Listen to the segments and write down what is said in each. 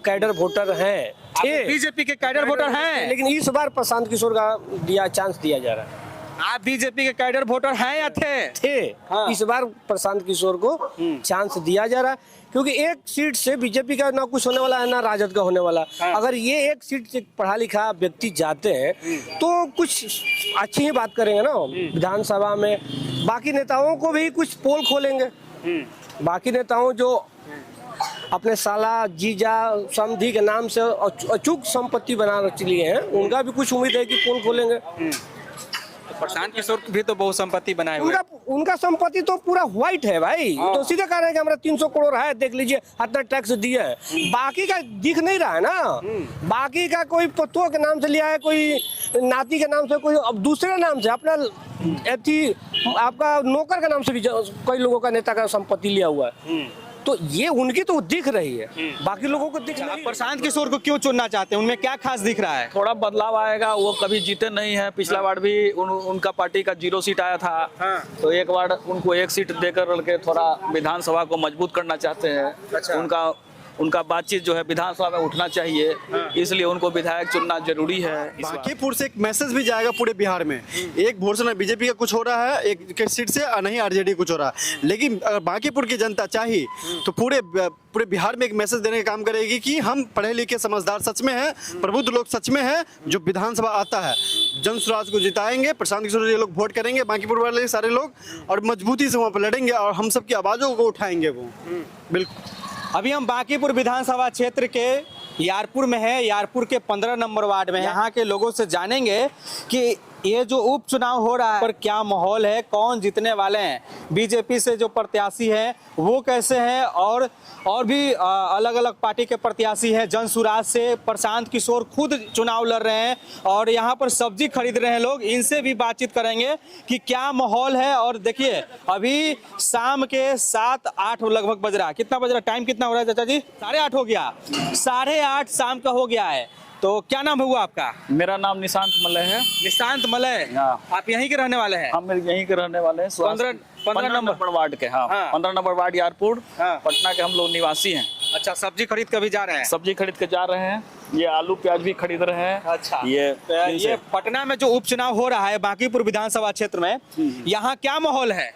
Cadre voter हैं, थे BJP के कैडर वोटर हैं, लेकिन इस बार प्रशांत किशोर का चांस दिया जा रहा है। आप बीजेपी के कैडर वोटर हैं या थे? हाँ। इस बार प्रशांत किशोर को चांस दिया जा रहा है, क्योंकि एक सीट से बीजेपी का ना कुछ होने वाला है ना राजद का होने वाला। हाँ। अगर ये एक सीट से पढ़ा लिखा व्यक्ति जाते हैं तो कुछ अच्छी ही बात करेंगे ना विधानसभा में। बाकी नेताओं को भी कुछ पोल खोलेंगे, बाकी नेताओं जो अपने साला जीजा समधी के नाम से अचूक संपत्ति बना लिए हैं, उनका भी कुछ उम्मीद है कि पोल खोलेंगे। प्रशांत किशोर भी तो बहुत संपत्ति बनाए हुए हैं। उनका संपत्ति तो पूरा व्हाइट है भाई। तो सीधे कह रहे हैं कि हमारा 300 करोड़ है, देख लीजिए इतना टैक्स दिया है। बाकी का दिख नहीं रहा है ना, बाकी का कोई पतों के नाम से लिया है, कोई नाती के नाम से, कोई अब दूसरे नाम से, अपना आपका नौकर के नाम से भी कई लोगों का नेता का संपत्ति लिया हुआ है। तो ये उनकी तो दिख रही है, बाकी लोगों को दिख नहीं। प्रशांत किशोर को क्यों चुनना चाहते हैं? उनमें क्या खास दिख रहा है? थोड़ा बदलाव आएगा। वो कभी जीते नहीं है, पिछला बार भी उनका पार्टी का 0 सीट आया था। हाँ। तो एक बार उनको 1 सीट देकर के थोड़ा विधानसभा को मजबूत करना चाहते हैं। अच्छा। उनका बातचीत जो है विधानसभा में उठना चाहिए, इसलिए उनको विधायक चुनना जरूरी है। बांकीपुर से एक मैसेज भी जाएगा पूरे बिहार में। एक घोषणा बीजेपी का कुछ हो रहा है, एक सीट से नहीं आरजेडी कुछ हो रहा है, लेकिन अगर बांकीपुर की जनता चाहिए तो पूरे बिहार में एक मैसेज देने का काम करेगी कि हम पढ़े लिखे समझदार सच में हैं, प्रबुद्ध लोग सच में हैं, जो विधानसभा आता है जन स्वराज को जिताएंगे, प्रशांत किशोर जी लोग वोट करेंगे, बांकीपुर वाले सारे लोग, और मजबूती से वहाँ पर लड़ेंगे और हम सबकी आवाज़ों को उठाएंगे वो। बिल्कुल। अभी हम बांकीपुर विधानसभा क्षेत्र के यारपुर में है, यारपुर के 15 नंबर वार्ड में। यहाँ के लोगों से जानेंगे कि ये जो उपचुनाव हो रहा है पर क्या माहौल है, कौन जीतने वाले हैं, बीजेपी से जो प्रत्याशी हैं वो कैसे हैं, और भी अलग अलग पार्टी के प्रत्याशी हैं। जन सुराज से प्रशांत किशोर खुद चुनाव लड़ रहे हैं और यहाँ पर सब्जी खरीद रहे हैं लोग। इनसे भी बातचीत करेंगे कि क्या माहौल है। और देखिए अभी शाम के 7-8 लगभग बज रहा है। कितना बज रहा है? टाइम कितना हो रहा है चाचा जी? 8:30 हो गया, 8:30 शाम का हो गया है। तो क्या नाम हुआ आपका? मेरा नाम निशांत मलय है। निशांत मलय, आप यहीं के रहने वाले हैं? हम यहीं के रहने वाले हैं। 15 नंबर वार्ड के। हाँ। 15 नंबर वार्ड यारपुर, पटना के हम लोग निवासी हैं। अच्छा, सब्जी खरीद कर भी जा रहे हैं? सब्जी खरीद के जा रहे हैं। ये आलू प्याज भी खरीद रहे हैं। अच्छा, ये पटना में जो उपचुनाव हो रहा है बांकीपुर विधानसभा क्षेत्र में, यहाँ क्या माहौल है?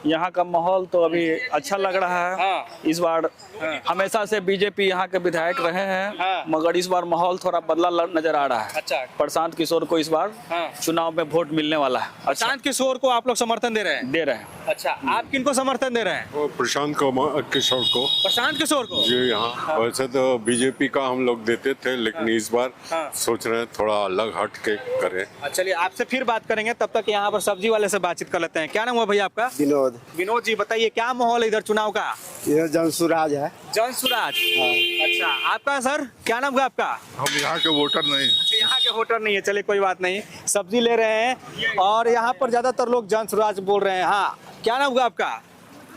यहाँ का माहौल तो अभी अच्छा लग रहा है। हाँ। इस बार हमेशा से बीजेपी यहाँ के विधायक रहे हैं। हाँ। मगर इस बार माहौल थोड़ा बदला नजर आ रहा है। अच्छा। प्रशांत किशोर को इस बार चुनाव में वोट मिलने वाला है। प्रशांत किशोर को आप लोग समर्थन दे रहे हैं? दे रहे हैं। अच्छा, आप किनको समर्थन दे रहे हैं? प्रशांत किशोर को। प्रशांत किशोर को जी हाँ। वैसे तो बीजेपी का हम लोग देते थे, लेकिन इस बार सोच रहे हैं थोड़ा अलग हट के करें। चलिए आपसे फिर बात करेंगे, तब तक यहाँ पर सब्जी वाले से बातचीत कर लेते हैं। क्या नाम हुआ भैया आपका? विनोद जी, बताइए क्या माहौल है इधर चुनाव का? ये जन सुराज है। जन सुराज। अच्छा, आपका सर क्या नाम हुआ आपका? हम यहाँ के वोटर नहीं। अच्छा, यहाँ के वोटर नहीं है, चलिए कोई बात नहीं। सब्जी ले रहे हैं और यहाँ पर ज्यादातर लोग जन सुराज बोल रहे हैं। हाँ, क्या नाम हुआ आपका?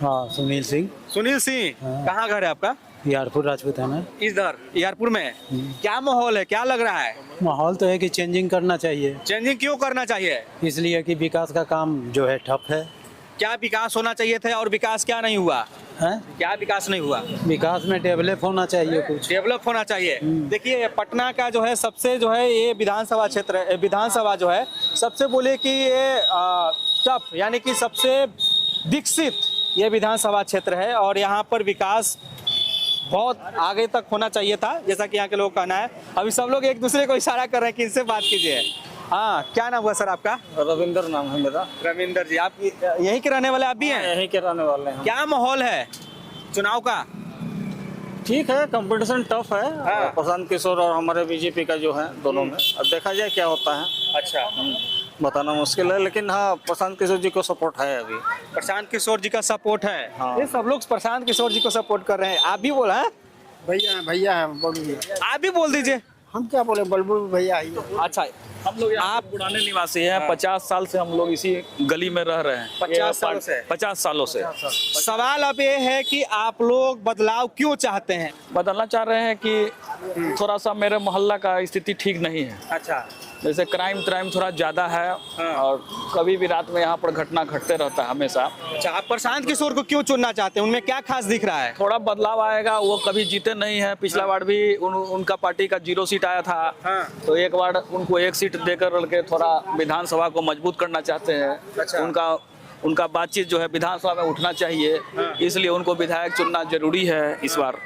हाँ, सुनील सिंह। सुनील सिंह, कहाँ घर है आपका? यारपुर राजपूत है ना। इधर यारपुर में क्या माहौल है, क्या लग रहा है? माहौल तो है कि चेंजिंग करना चाहिए। चेंजिंग क्यों करना चाहिए? इसलिए कि विकास का काम जो है ठप है। क्या विकास होना चाहिए था और विकास क्या नहीं हुआ है? क्या विकास नहीं हुआ? विकास में डेवलप होना चाहिए, कुछ डेवलप होना चाहिए। देखिए पटना का जो है सबसे जो है ये विधानसभा क्षेत्र, विधानसभा जो है सबसे बोले कि ये टफ यानी कि सबसे विकसित ये विधानसभा क्षेत्र है और यहाँ पर विकास बहुत आगे तक होना चाहिए था, जैसा कि यहाँ के लोग कहना है। अभी सब लोग एक दूसरे को इशारा कर रहे हैं कि इनसे बात कीजिए। हाँ, क्या नाम हुआ सर आपका? रविंदर नाम है मेरा। रविंदर जी, आप यहीं के रहने वाले आप भी हैं? यहीं के रहने वाले हैं। क्या माहौल है चुनाव का? ठीक है, कंपटीशन टफ है। हाँ। प्रशांत किशोर और हमारे बीजेपी का जो है दोनों में, अब देखा जाए क्या होता है। अच्छा, बताना मुश्किल है, लेकिन हाँ प्रशांत किशोर जी को सपोर्ट है अभी। प्रशांत किशोर जी का सपोर्ट है। हाँ। ये सब लोग प्रशांत किशोर जी को सपोर्ट कर रहे हैं। आप भी बोला है? भैया है, बोलिए। आप भी बोल दीजिए। हम क्या बोले, बलबुल भैया। अच्छा, हम लोग यहाँ के पुराने निवासी हैं। 50 साल से हम लोग इसी गली में रह रहे हैं। 50 साल से? 50 सालों से। सवाल अब ये है कि आप लोग बदलाव क्यों चाहते हैं? बदलना चाह रहे हैं कि थोड़ा सा मेरे मोहल्ला का स्थिति ठीक नहीं है। अच्छा, जैसे क्राइम थोड़ा ज्यादा है और कभी भी रात में यहाँ पर घटना घटते रहता है हमेशा। अच्छा, आप प्रशांत किशोर को क्यों चुनना चाहते हैं? उनमें क्या खास दिख रहा है? थोड़ा बदलाव आएगा। वो कभी जीते नहीं है। पिछला बार भी उनका पार्टी का 0 सीट आया था। तो एक बार उनको 1 सीट देकर के थोड़ा विधानसभा को मजबूत करना चाहते हैं। अच्छा। उनका बातचीत जो है विधानसभा में उठना चाहिए, इसलिए उनको विधायक चुनना जरूरी है इस बार,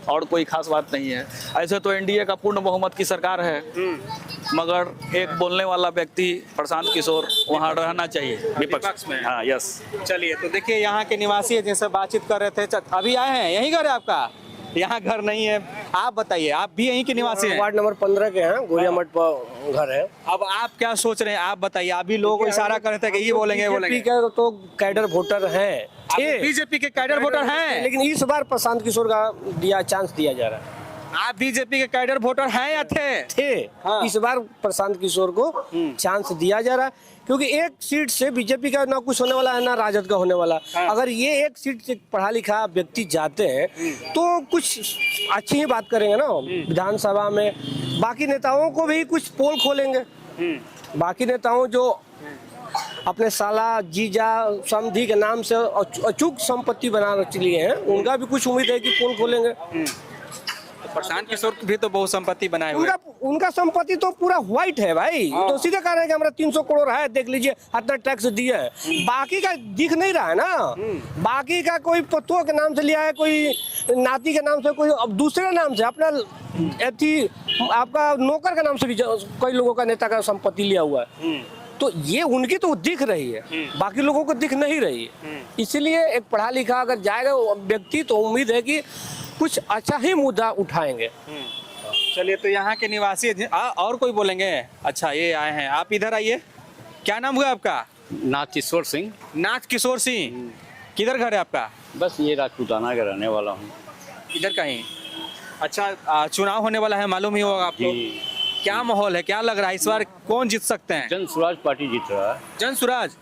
और कोई खास बात नहीं है। ऐसे तो एनडीए का पूर्ण बहुमत की सरकार है, मगर एक बोलने वाला व्यक्ति प्रशांत किशोर वहाँ रहना चाहिए विपक्ष में। हाँ, यस। चलिए, तो देखिए यहाँ के निवासी है जिनसे बातचीत कर रहे थे। अभी आए हैं, यही घर है आपका? यहाँ घर नहीं है। आप बताइए, आप भी यहीं के निवासी हैं? वार्ड नंबर 15 के हैं, गोरिया मठ पर घर है। अब आप क्या सोच रहे हैं? आप बताइए। आप भी लोगों को इशारा कर रहे थे कि ये बोलेंगे बीजेपी के तो कैडर वोटर है, बीजेपी के कैडर वोटर हैं, लेकिन इस बार प्रशांत किशोर का चांस दिया जा रहा है। आप बीजेपी के कैडर वोटर हैं या थे? हाँ। इस बार प्रशांत किशोर को चांस दिया जा रहा है, क्योंकि 1 सीट से बीजेपी का ना कुछ होने वाला है ना राजद का होने वाला। हाँ। अगर ये 1 सीट से पढ़ा लिखा व्यक्ति जाते हैं तो कुछ अच्छी ही बात करेंगे ना विधानसभा में। बाकी नेताओं को भी कुछ पोल खोलेंगे। बाकी नेताओं जो अपने साला जीजा समधी के नाम से अचूक संपत्ति बना लिए हैं, उनका भी कुछ उम्मीद है कि पोल खोलेंगे। प्रशांत किशोर भी तो बहुत संपत्ति बनाए हुए। उनका संपत्ति तो पूरा व्हाइट है भाई। तो सीधे कह रहे हैं कि हमारा 300 करोड़ है, देख लीजिए इतना टैक्स दिया है। बाकी का दिख नहीं रहा है ना। बाकी का कोई पतों के नाम से लिया है, कोई नाती के नाम से, कोई अब दूसरे नाम से, अपना आपका नौकर के नाम से भी कई लोगों का नेता का संपत्ति लिया हुआ है। तो ये उनकी तो दिख रही है, बाकी लोगों को दिख नहीं रही है। इसीलिए एक पढ़ा लिखा अगर जाएगा व्यक्ति तो उम्मीद है कि कुछ अच्छा ही मुद्दा उठाएंगे। चलिए, तो यहाँ के निवासी और कोई बोलेंगे? अच्छा, ये आए हैं, आप इधर आइए। क्या नाम हुआ आपका? नाथ किशोर सिंह। नाथ किशोर सिंह, किधर घर है आपका? बस ये राजपूताना का रहने वाला हूँ। इधर कहीं? अच्छा, चुनाव होने वाला है, मालूम ही होगा आपको। क्या माहौल है, क्या लग रहा है इस बार कौन जीत सकते हैं? जन स्वराज पार्टी जीत रहा है। जन स्वराज,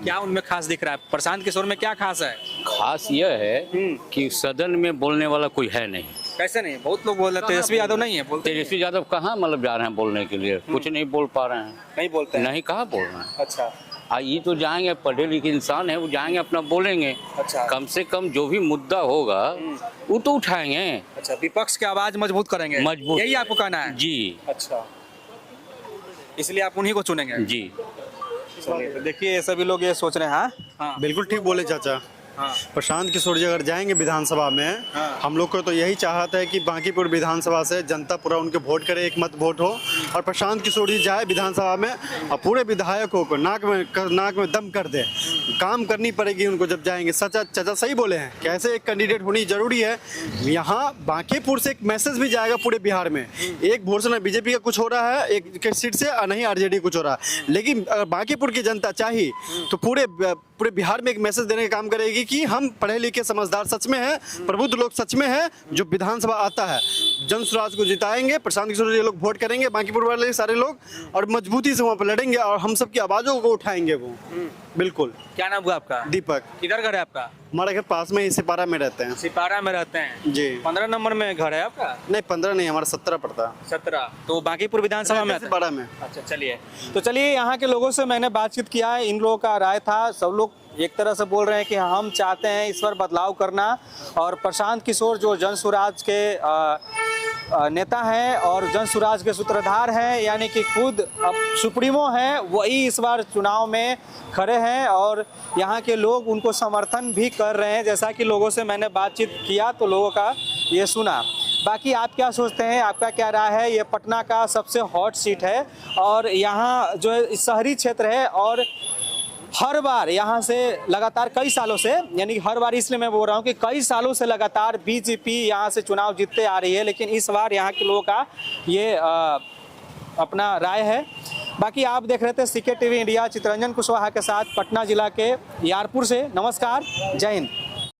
क्या उनमें खास दिख रहा है? प्रशांत किशोर में क्या खास है? खास यह है कि सदन में बोलने वाला कोई है नहीं। कैसे नहीं? बहुत लोग बोल रहे हैं तेजस्वी यादव नहीं है, बोलते तेजस्वी यादव कहाँ मतलब जा रहे हैं बोलने के लिए? कुछ नहीं बोल पा रहे हैं। नहीं बोलते हैं? नहीं, कहाँ बोल रहे हैं। अच्छा, ये तो जाएंगे, पढ़े लिखे इंसान है, वो जाएंगे अपना बोलेंगे। अच्छा। कम से कम जो भी मुद्दा होगा वो तो उठाएंगे। अच्छा, विपक्ष की आवाज मजबूत करेंगे, मजबूत, यही आपको कहना है? जी। अच्छा, इसलिए आप उन्हीं को चुनेंगे? जी। तो देखिए, ये सभी लोग ये सोच रहे हैं। हाँ, बिल्कुल ठीक बोले चाचा। हाँ। प्रशांत किशोर जी अगर जाएंगे विधानसभा में, हम लोग को तो यही चाहत है कि बांकीपुर विधानसभा से जनता पूरा उनके वोट करे, एक मत वोट हो, और प्रशांत किशोर जी जाए विधानसभा में और पूरे विधायकों को नाक में दम कर दे। काम करनी पड़ेगी उनको जब जाएंगे। चाचा सही बोले हैं, कैसे एक कैंडिडेट होनी जरूरी है। यहाँ बांकीपुर से एक मैसेज भी जाएगा पूरे बिहार में। एक वोट से बीजेपी का कुछ हो रहा है, एक सीट से नहीं आरजेडी कुछ हो रहा है, लेकिन अगर बांकीपुर की जनता चाहिए तो पूरे बिहार में एक मैसेज देने का काम करेगी कि हम पढ़े लिखे समझदार सच में हैं, प्रबुद्ध लोग सच में हैं, जो विधानसभा आता है जन स्वराज को जिताएंगे। प्रशांत किशोर जी लोग वोट करेंगे, बांकीपुर वाले सारे लोग, और मजबूती से वहाँ पर लड़ेंगे और हम सबकी आवाज़ों को उठाएंगे वो। बिल्कुल। क्या नाम हुआ आपका? दीपक। किधर घर है आपका? हमारे घर पास में ही सिपारा में रहते हैं। सिपारा में रहते हैं जी। 15 नंबर में घर है आपका? नहीं, 15 नहीं, हमारा 17 पड़ता है। 17। तो बांकीपुर विधानसभा में? सिपारा में। अच्छा, चलिए, तो चलिए, यहाँ के लोगों से मैंने बातचीत किया है, इन लोगों का राय था। सब लोग एक तरह से बोल रहे हैं कि हम चाहते हैं इस पर बदलाव करना, और प्रशांत किशोर जो जन स्वराज के नेता हैं और जन स्वराज के सूत्रधार हैं, यानी कि खुद अब सुप्रीमो हैं, वही इस बार चुनाव में खड़े हैं और यहाँ के लोग उनको समर्थन भी कर रहे हैं। जैसा कि लोगों से मैंने बातचीत किया तो लोगों का ये सुना। बाकी आप क्या सोचते हैं, आपका क्या राय है? ये पटना का सबसे हॉट सीट है और यहाँ जो है शहरी क्षेत्र है, और हर बार यहाँ से लगातार कई सालों से, यानी हर बार इसलिए मैं बोल रहा हूँ कि कई सालों से लगातार बीजेपी यहाँ से चुनाव जीतते आ रही है, लेकिन इस बार यहाँ के लोगों का ये अपना राय है। बाकी आप देख रहे थे CK TV India, Chitranjan Kushwaha के साथ पटना जिला के यारपुर से। नमस्कार, जय हिंद।